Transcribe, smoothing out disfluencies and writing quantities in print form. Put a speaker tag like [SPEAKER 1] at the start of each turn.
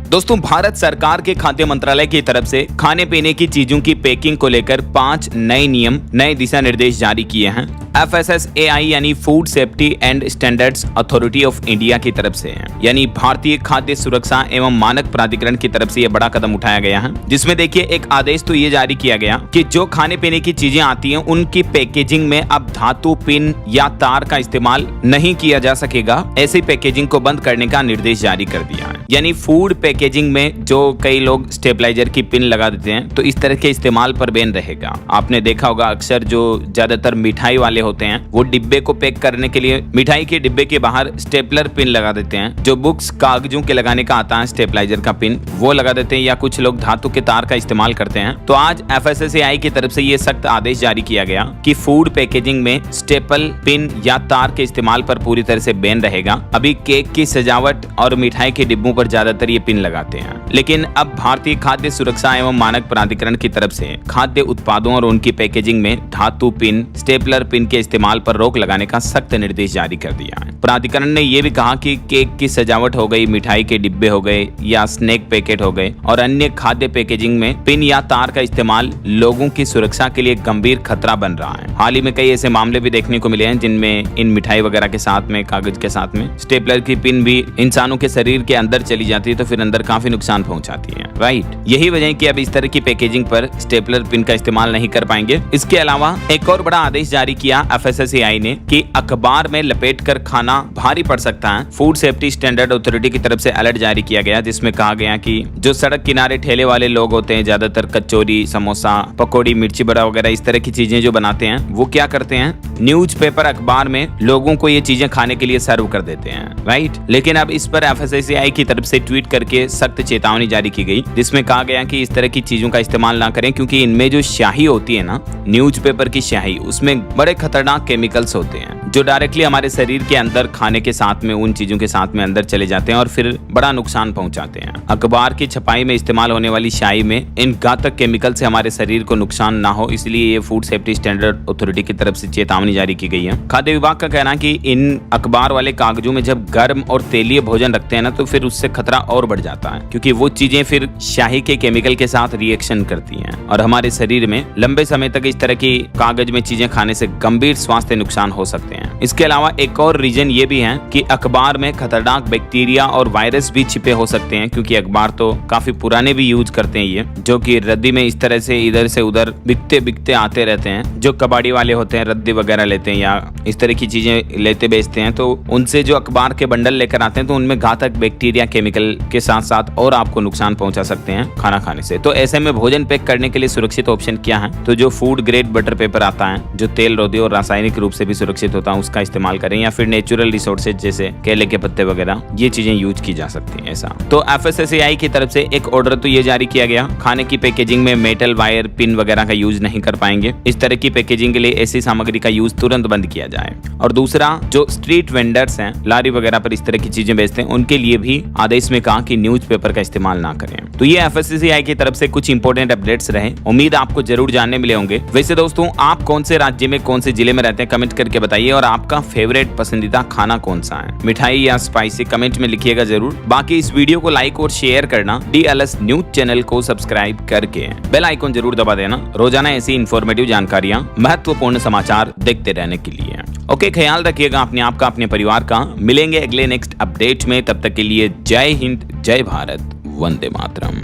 [SPEAKER 1] दोस्तों, भारत सरकार के खाद्य मंत्रालय की तरफ से खाने पीने की चीजों की पैकिंग को लेकर 5 नए नियम, नए दिशा निर्देश जारी किए हैं। FSSAI यानी food safety and standards authority of India की तरफ से है, यानी भारतीय खाद्य सुरक्षा एवं मानक प्राधिकरण की तरफ से यह बड़ा कदम उठाया गया है, जिसमें देखिए एक आदेश तो ये जारी किया गया कि जो खाने पीने की चीजें आती हैं उनकी पैकेजिंग में अब धातु, पिन या तार का इस्तेमाल नहीं किया जा सकेगा। ऐसी पैकेजिंग को बंद करने का निर्देश जारी कर दिया है। यानी फूड पैकेजिंग में जो कई लोग स्टेबलाइजर की पिन लगा देते हैं, तो इस तरह के इस्तेमाल पर बैन रहेगा। आपने देखा होगा अक्सर जो ज्यादातर मिठाई वाले होते हैं वो डिब्बे को पैक करने के लिए मिठाई के डिब्बे के बाहर स्टेपलर पिन लगा देते हैं। जो बुक्स कागजों के लगाने का आता है स्टेबलाइजर का पिन, वो लगा देते हैं, या कुछ लोग धातु के तार का इस्तेमाल करते हैं। तो आज FSSAI की तरफ से ये सख्त आदेश जारी किया गया कि फूड पैकेजिंग में स्टेपल, पिन या तार के इस्तेमाल पर पूरी तरह से बैन रहेगा। अभी केक की सजावट और मिठाई के डिब्बों पर ज्यादातर ये पिन लगाते हैं, लेकिन अब भारतीय खाद्य सुरक्षा एवं मानक प्राधिकरण की तरफ से खाद्य उत्पादों और उनकी पैकेजिंग में धातु पिन, स्टेपलर पिन के इस्तेमाल पर रोक लगाने का सख्त निर्देश जारी कर दिया है। प्राधिकरण ने यह भी कहा कि केक की सजावट हो गई, मिठाई के डिब्बे हो गए या स्नैक पैकेट हो गए और अन्य खाद्य पैकेजिंग में पिन या तार का इस्तेमाल लोगों की सुरक्षा के लिए गंभीर खतरा बन रहा है। हाल ही में कई ऐसे मामले भी देखने को मिले हैं जिनमें इन मिठाई वगैरह के साथ में, कागज के साथ में स्टेपलर की पिन भी इंसानों के शरीर के अंदर चली जाती है, तो फिर अंदर काफी नुकसान पहुंचाती है। राइट, यही वजह है कि अब इस तरह की पैकेजिंग पर स्टेपलर पिन का इस्तेमाल नहीं कर पाएंगे। इसके अलावा एक और बड़ा आदेश जारी किया FSSAI ने कि अखबार में लपेटकर खाना भारी पड़ सकता है। फूड सेफ्टी स्टैंडर्ड अथॉरिटी की तरफ से अलर्ट जारी किया गया, जिसमें कहा गया कि जो सड़क किनारे ठेले वाले लोग होते हैं, ज्यादातर कचौरी, समोसा, पकौड़ी, मिर्ची बड़ा वगैरह इस तरह की चीजें जो बनाते हैं, वो क्या करते हैं, न्यूज़पेपर, अखबार में लोगों को ये चीजें खाने के लिए सर्व कर देते हैं। राइट, लेकिन अब इस पर FSSAI की तरफ से ट्वीट करके सख्त चेतावनी जारी की गई, जिसमें कहा गया कि इस तरह की चीजों का इस्तेमाल ना करें, क्योंकि इनमें जो स्याही होती है ना, न्यूज़पेपर की स्याही, उसमें बड़े खतरनाक केमिकल्स होते हैं जो डायरेक्टली हमारे शरीर के अंदर खाने के साथ में, उन चीजों के साथ में अंदर चले जाते हैं और फिर बड़ा नुकसान पहुंचाते हैं। अखबार की छपाई में इस्तेमाल होने वाली स्याही में इन घातक केमिकल से हमारे शरीर को नुकसान ना हो, इसलिए ये फूड सेफ्टी स्टैंडर्ड अथॉरिटी की तरफ से चेतावनी जारी की गई है। खाद्य विभाग का कहना है कि इन अखबार वाले कागजों में जब गर्म और तेलीय भोजन रखते हैं ना, तो फिर उससे खतरा और बढ़ जाता है, क्योंकि वो चीजें फिर स्याही के केमिकल के साथ रिएक्शन करती हैं और हमारे शरीर में लंबे समय तक इस तरह की कागज में चीजें खाने से गंभीर स्वास्थ्य नुकसान हो सकते हैं। इसके अलावा एक और रीजन ये भी है कि अखबार में खतरनाक बैक्टीरिया और वायरस भी छिपे हो सकते हैं, क्योंकि अखबार तो काफी पुराने भी यूज करते हैं ये, जो कि रद्दी में इस तरह से इधर से उधर बिकते बिकते आते रहते हैं। जो कबाड़ी वाले होते हैं, रद्दी वगैरह लेते हैं या इस तरह की चीजें लेते बेचते हैं, तो उनसे जो अखबार के बंडल लेकर आते हैं, तो उनमें घातक बैक्टीरिया, केमिकल के साथ साथ और आपको नुकसान पहुंचा सकते हैं खाना खाने से। तो ऐसे में भोजन पैक करने के लिए सुरक्षित ऑप्शन क्या है, तो जो फूड ग्रेड बटर पेपर आता है, जो तेल रोधी और रासायनिक रूप से भी सुरक्षित होता है, उसका इस्तेमाल करें, या फिर नेचुरल रिसोर्सेज जैसे केले के पत्ते वगैरह, ये चीजें यूज की जा सकती हैं। ऐसा तो FSSAI की तरफ से एक ऑर्डर तो ये जारी किया गया, खाने की पैकेजिंग में मेटल, वायर, पिन वगैरह का यूज नहीं कर पाएंगे। इस तरह की पैकेजिंग के लिए ऐसी सामग्री का यूज तुरंत बंद किया जाए। और दूसरा, जो स्ट्रीट वेंडर्स हैं, लारी वगैरह पर इस तरह की चीजें बेचते हैं, उनके लिए भी आदेश में कहा कि न्यूज़पेपर का इस्तेमाल ना करें। तो ये FSSAI की तरफ से कुछ इंपॉर्टेंट अपडेट्स रहे, उम्मीद आपको जरूर जानने मिले होंगे। वैसे दोस्तों, आप कौन से राज्य में, कौन से जिले में रहते हैं, कमेंट करके बताइए, और आपका फेवरेट पसंदीदा खाना कौन सा है, मिठाई या स्पाइसी, कमेंट में लिखिएगा जरूर। बाकी इस वीडियो को लाइक और शेयर करना, DLS न्यूज चैनल को सब्सक्राइब करके बेल आइकन जरूर दबा देना, रोजाना ऐसी इंफॉर्मेटिव जानकारियां, महत्वपूर्ण समाचार देखते रहने के लिए। ओके, ख्याल रखिएगा अपने आप का, अपने परिवार का। मिलेंगे अगले नेक्स्ट अपडेट में, तब तक के लिए जय हिंद, जय भारत, वंदे मातरम।